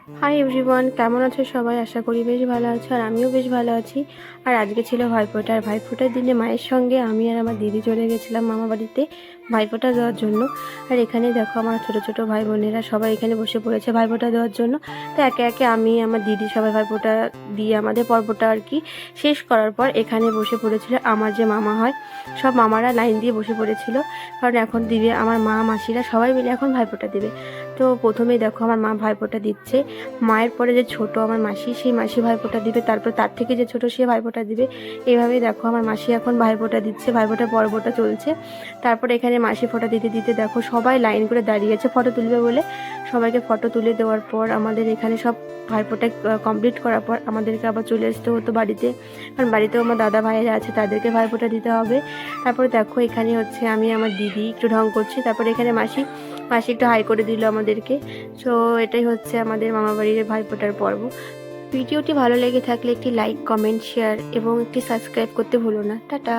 Hi everyone, কেমন আছো সবাই? আশা করি বেশ ভালো আছো, আর আমিও বেশ ভালো আছি। আর আজকে ছিল ভাইফোঁটা, আর ভাইফোঁটার দিনে মায়ের সঙ্গে আমি আর আমার দিদি চলে গেছিলাম মামা বাড়িতে ভাইফোঁটা দেওয়ার জন্য। আর এখানে দেখো আমার ছোট ছোট ভাই বোনেরা সবাই এখানে বসে পড়েছে ভাইফোঁটা দেওয়ার জন্য। তো একে একে আমি আমার দিদি সবাই ভাইফোঁটা দিয়ে আমাদের পর্বটা আর কি শেষ করার পর এখানে বসে পড়েছিল আমার যে মামা হয়, সব মামারা লাইন দিয়ে বসে পড়েছিল, কারণ এখন দিবে আমার মা মাসিরা সবাই মিলে এখন ভাইফোঁটা দেবে। তো প্রথমেই দেখো আমার মা ভাইফোঁটা দিচ্ছে। মায়ের পরে যে ছোট আমার মাসি, সেই মাসি ভাইফোঁটা দিবে, তারপর তার থেকে যে ছোট সে ভাইফোঁটা দিবে। এইভাবেই দেখো আমার মাসি এখন ভাইফোঁটা দিচ্ছে, ভাইফোঁটার পর্বটা চলছে। তারপরে এখানে মাসি ফোঁটা দিতে দিতে দেখো সবাই লাইন করে দাঁড়িয়েছে ফটো তুলবে বলে। সবাইকে ফটো তুলে দেওয়ার পর আমাদের এখানে সব ভাইফোঁটা কমপ্লিট করার পর আমাদেরকে আবার চলে আসতে হতো বাড়িতে, কারণ বাড়িতেও আমার দাদা ভাইয়েরা আছে, তাদেরকে ভাইফোঁটা দিতে হবে। তারপরে দেখো এখানে হচ্ছে আমি আমার দিদি একটু ঢং করছি, তারপরে এখানে মাসি মাসি একটু হাই করে দিল আমাদেরকে। সো এটাই হচ্ছে আমাদের মামাবাড়ির ভাইফোঁটার পর্ব। ভিডিওটি ভালো লেগে থাকলে একটি লাইক, কমেন্ট, শেয়ার এবং একটি সাবস্ক্রাইব করতে ভুলো না। টাটা।